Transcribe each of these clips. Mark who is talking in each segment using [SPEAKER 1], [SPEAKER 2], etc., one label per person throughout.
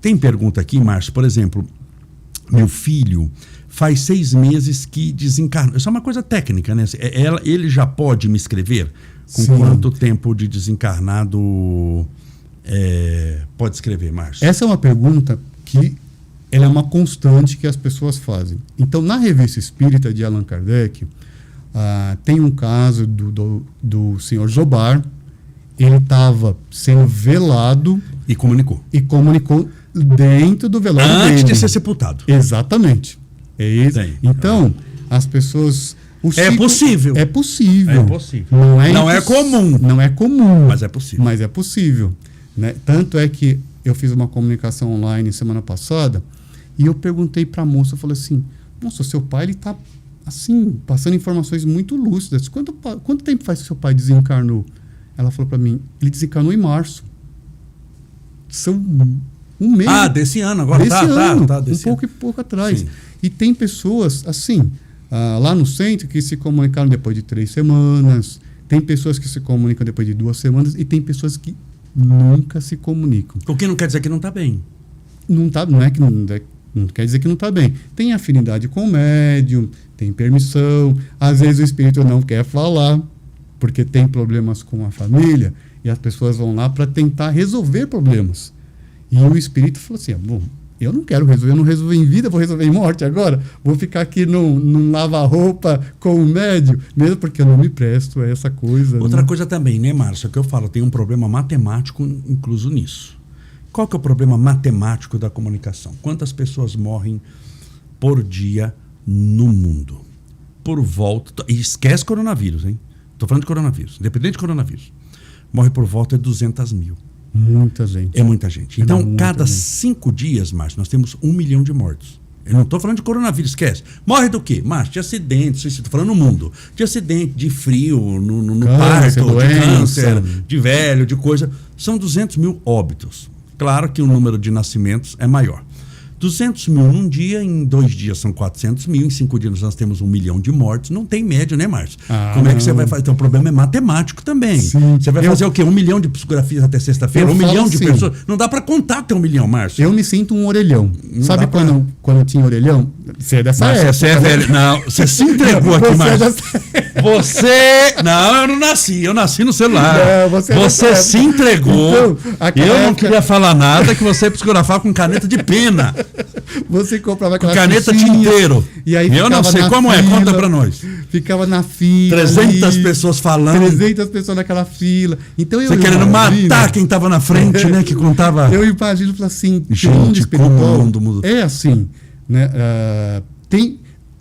[SPEAKER 1] Tem pergunta aqui, Márcio, por exemplo, meu filho faz 6 meses que desencarnou. Isso é uma coisa técnica, né? Ele já pode me escrever? Com
[SPEAKER 2] Sim.
[SPEAKER 1] quanto tempo de desencarnado pode escrever, Márcio?
[SPEAKER 2] Essa é uma pergunta que ela é uma constante que as pessoas fazem. Então, na Revista Espírita de Allan Kardec, tem um caso do senhor Zobar. Ele estava sendo velado
[SPEAKER 1] E comunicou.
[SPEAKER 2] Dentro do velório dele.
[SPEAKER 1] Antes de ser sepultado.
[SPEAKER 2] Exatamente. Então, as pessoas...
[SPEAKER 1] É possível.
[SPEAKER 2] É possível.
[SPEAKER 1] É possível.
[SPEAKER 2] Não é comum. Não é comum.
[SPEAKER 1] Mas é possível.
[SPEAKER 2] Mas é possível. Né? Tanto é que eu fiz uma comunicação online semana passada e eu perguntei para a moça, eu falei assim, nossa, seu pai ele está assim, passando informações muito lúcidas. Quanto tempo faz que seu pai desencarnou? Ela falou para mim, ele desencarnou em março. São um mês.
[SPEAKER 1] Desse ano agora.
[SPEAKER 2] Desse ano. Pouco atrás.
[SPEAKER 1] Sim.
[SPEAKER 2] E tem pessoas, assim, lá no centro que se comunicaram depois de 3 semanas, tem pessoas que se comunicam depois de 2 semanas e tem pessoas que nunca se comunicam.
[SPEAKER 1] O que não quer dizer que não está bem.
[SPEAKER 2] Não quer dizer que não está bem. Tem afinidade com o médium, tem permissão, às vezes o espírito não quer falar, porque tem problemas com a família, e as pessoas vão lá para tentar resolver problemas. E o espírito falou assim, bom, eu não quero resolver, eu não resolvi em vida, vou resolver em morte agora, vou ficar aqui num lava-roupa com o médium, mesmo porque eu não me presto a essa coisa.
[SPEAKER 1] Outra coisa também, né, Márcio, que eu falo, tem um problema matemático incluso nisso. Qual que é o problema matemático da comunicação? Quantas pessoas morrem por dia no mundo? Por volta... E esquece coronavírus, hein? Estou falando de coronavírus, independente de coronavírus. Morre por volta de 200 mil.
[SPEAKER 2] Muita gente.
[SPEAKER 1] É muita gente. Então, cada 5 dias, Márcio, nós temos 1 milhão de mortos. Eu não estou falando de coronavírus, esquece. Morre do quê? Márcio, de acidente, estou falando no mundo. De acidente, de frio, no parto, de câncer, de velho, de coisa. São 200 mil óbitos. Claro que o número de nascimentos é maior. 200 mil num dia, em 2 dias são 400 mil, em 5 dias nós temos 1 milhão de mortes. Não tem médio, né, Márcio? Como é que você vai fazer? Então o problema é matemático também.
[SPEAKER 2] Sim.
[SPEAKER 1] Você vai fazer o quê? 1 milhão de psicografias até sexta-feira? 1 milhão de pessoas? Não dá para contar até 1 milhão, Márcio.
[SPEAKER 2] Eu me sinto um orelhão. Sabe quando eu tinha orelhão? Você é dessa época.
[SPEAKER 1] Você é velho. Não, você se entregou aqui, Márcio. Você... Não, eu não nasci. Eu nasci no celular. Não, você se entregou. Então, eu não queria falar nada que você psicografava com caneta de pena.
[SPEAKER 2] Você comprava
[SPEAKER 1] com caneta tinteiro.
[SPEAKER 2] E aí
[SPEAKER 1] eu não sei como
[SPEAKER 2] fila,
[SPEAKER 1] conta pra nós.
[SPEAKER 2] Ficava na fila.
[SPEAKER 1] 300 pessoas falando.
[SPEAKER 2] 300 pessoas naquela fila. Então
[SPEAKER 1] você querendo matar quem estava na frente, né? Que contava.
[SPEAKER 2] Eu imagino assim,
[SPEAKER 1] gente, como o mundo muda.
[SPEAKER 2] É assim, né?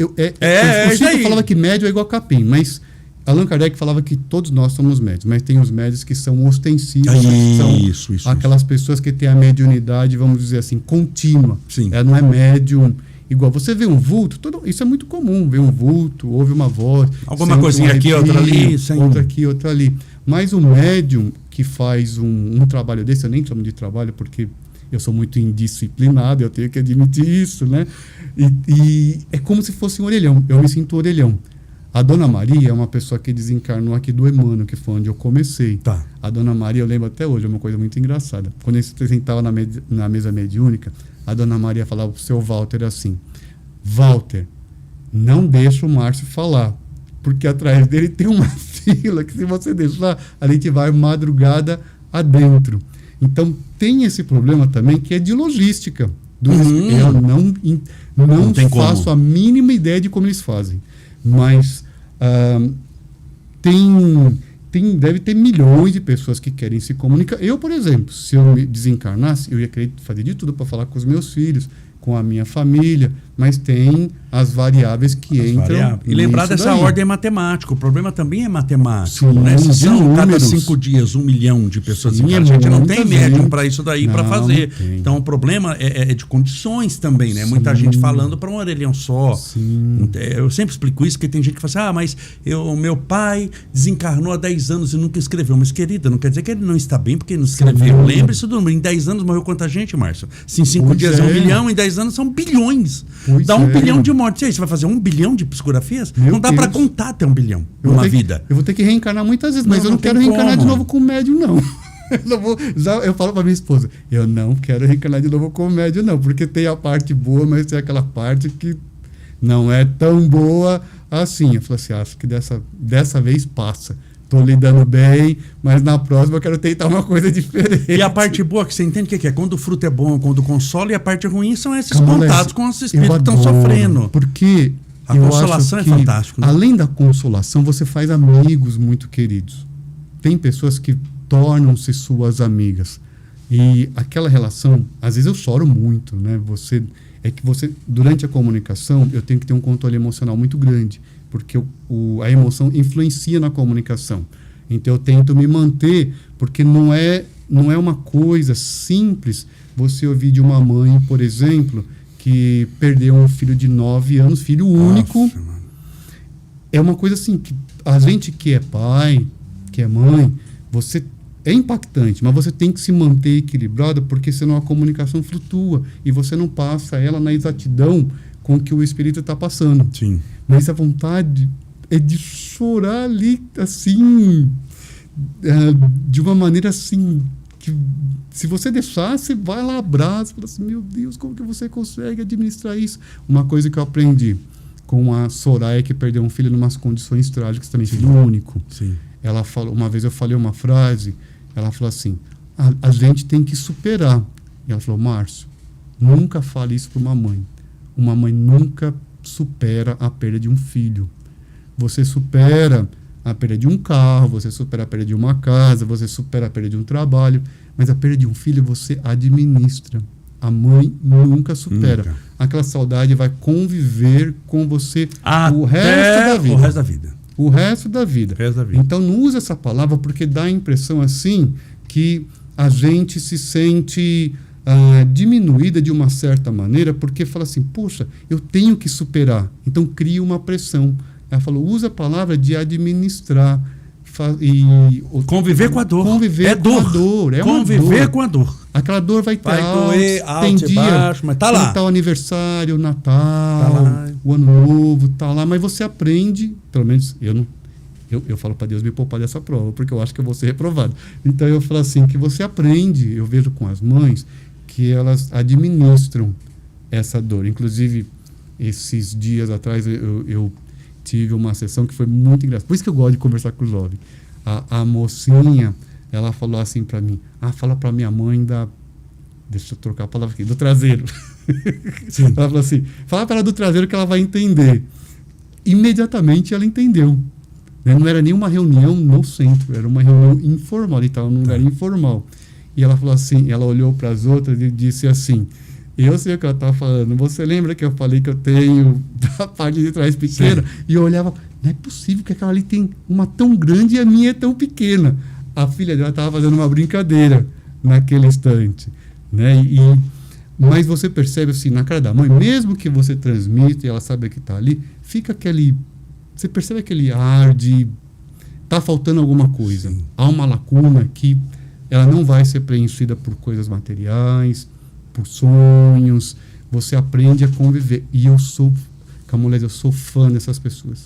[SPEAKER 2] O Chico falava que médio é igual capim, mas Allan Kardec falava que todos nós somos médios, mas tem os médios que são ostensivos, que são aquelas pessoas que têm a mediunidade, vamos dizer assim, contínua.
[SPEAKER 1] Sim.
[SPEAKER 2] Ela não é médium igual. Você vê um vulto, isso é muito comum, vê um vulto, ouve uma voz.
[SPEAKER 1] Alguma coisinha aqui, outra ali.
[SPEAKER 2] Outra aqui, outra ali. Mas o médium que faz um trabalho desse, eu nem chamo de trabalho porque eu sou muito indisciplinado, eu tenho que admitir isso, né? E é como se fosse um orelhão, eu me sinto orelhão. A Dona Maria é uma pessoa que desencarnou aqui do Emmanuel, que foi onde eu comecei.
[SPEAKER 1] Tá.
[SPEAKER 2] A Dona Maria, eu lembro até hoje, é uma coisa muito engraçada. Quando ele se sentava na mesa mediúnica, a Dona Maria falava para o seu Walter assim, Walter, não deixa o Márcio falar, porque atrás dele tem uma fila que se você deixar, a gente vai madrugada adentro. Então, tem esse problema também que é de logística. Eu não faço a mínima ideia de como eles fazem. Mas deve ter milhões de pessoas que querem se comunicar. Eu, por exemplo, se eu me desencarnasse, eu ia querer fazer de tudo para falar com os meus filhos, com a minha família, mas tem as variáveis que entram.
[SPEAKER 1] E lembrar dessa ordem matemática. O problema também é matemático.
[SPEAKER 2] Sim,
[SPEAKER 1] né? Se são cada 5 dias 1 milhão de pessoas desencarnadas, a gente não tem médium para isso daí, para fazer. Então o problema é de condições também, né? Muita gente falando para um orelhão só. Eu sempre explico isso, porque tem gente que fala assim, mas meu pai desencarnou há 10 anos e nunca escreveu. Mas, querida, não quer dizer que ele não está bem porque ele não escreveu. Lembre-se do número. Em 10 anos morreu quanta gente, Márcio? Se em 5 dias é 1 milhão, em 10 anos são bilhões. Dá 1 bilhão de mortes. E aí, você vai fazer 1 bilhão de psicografias? Não dá para contar até 1 bilhão numa vida.
[SPEAKER 2] Eu vou ter que reencarnar muitas vezes, mas eu não quero reencarnar de novo com o médium, não. Eu falo pra minha esposa, eu não quero reencarnar de novo como médium, não, porque tem a parte boa, mas tem aquela parte que não é tão boa assim. Eu falo assim, acho que dessa vez passa. Tô lidando bem, mas na próxima eu quero tentar uma coisa diferente.
[SPEAKER 1] E a parte boa que você entende o que é? Quando o fruto é bom, quando consola, e a parte ruim são esses contatos com os espíritos que estão sofrendo.
[SPEAKER 2] Porque
[SPEAKER 1] a consolação é fantástico.
[SPEAKER 2] Né? Além da consolação, você faz amigos muito queridos. Tem pessoas que tornam-se suas amigas. E aquela relação, às vezes eu choro muito, né? Durante a comunicação, eu tenho que ter um controle emocional muito grande, porque a emoção influencia na comunicação. Então eu tento me manter, porque não é uma coisa simples você ouvir de uma mãe, por exemplo, que perdeu um filho de 9 anos, filho único.
[SPEAKER 1] Nossa, mano.
[SPEAKER 2] É uma coisa assim, que a gente que é pai, que é mãe, é impactante, mas você tem que se manter equilibrado, porque senão a comunicação flutua e você não passa ela na exatidão com que o espírito está passando.
[SPEAKER 1] Sim.
[SPEAKER 2] Mas a vontade é de chorar ali, assim, de uma maneira assim, que se você deixar, você vai lá, abraça, fala assim, meu Deus, como que você consegue administrar isso? Uma coisa que eu aprendi com a Soraya, que perdeu um filho em umas condições trágicas também, filho único.
[SPEAKER 1] Sim.
[SPEAKER 2] Ela falou, uma vez eu falei uma frase, ela falou assim, a gente tem que superar. E ela falou, Márcio, nunca fale isso para uma mãe. Uma mãe nunca supera a perda de um filho. Você supera a perda de um carro, você supera a perda de uma casa, você supera a perda de um trabalho, mas a perda de um filho você administra. A mãe nunca supera. Nunca. Aquela saudade vai conviver com você o resto da vida.
[SPEAKER 1] O resto da vida.
[SPEAKER 2] O resto da vida. Então não use essa palavra, porque dá a impressão assim que a gente se sente diminuída de uma certa maneira, porque fala assim, poxa, eu tenho que superar. Então cria uma pressão. Ela falou, usa a palavra de administrar.
[SPEAKER 1] Conviver com a dor.
[SPEAKER 2] Conviver com a dor.
[SPEAKER 1] Conviver com a dor.
[SPEAKER 2] Aquela dor vai ter
[SPEAKER 1] tem dia, baixo, mas tá lá.
[SPEAKER 2] Tá o aniversário, o Natal, o Ano Novo, tá lá. Mas você aprende, pelo menos eu falo para Deus me poupar dessa prova, porque eu acho que eu vou ser reprovado. Então eu falo assim, que você aprende, eu vejo com as mães, que elas administram essa dor. Inclusive, esses dias atrás, eu tive uma sessão que foi muito engraçada. Por isso que eu gosto de conversar com o jovem. A mocinha, ela falou assim para mim, fala para minha mãe deixa eu trocar a palavra aqui, do traseiro. Sim. Ela falou assim, fala para ela do traseiro que ela vai entender. Imediatamente ela entendeu. Não era nenhuma reunião no centro, era uma reunião informal, ele estava num lugar informal. E ela falou assim, ela olhou para as outras e disse assim, eu sei o que ela estava falando, você lembra que eu falei que eu tenho a parte de trás pequena? Sim. E eu olhava, não é possível que aquela ali tem uma tão grande e a minha é tão pequena. A filha dela estava fazendo uma brincadeira naquele instante, né? Mas você percebe assim, na cara da mãe, mesmo que você transmita e ela sabe que está ali, fica você percebe aquele ar de tá faltando alguma coisa. Sim. Há uma lacuna que ela não vai ser preenchida por coisas materiais, por sonhos. Você aprende a conviver. E Camolés, eu sou fã dessas pessoas.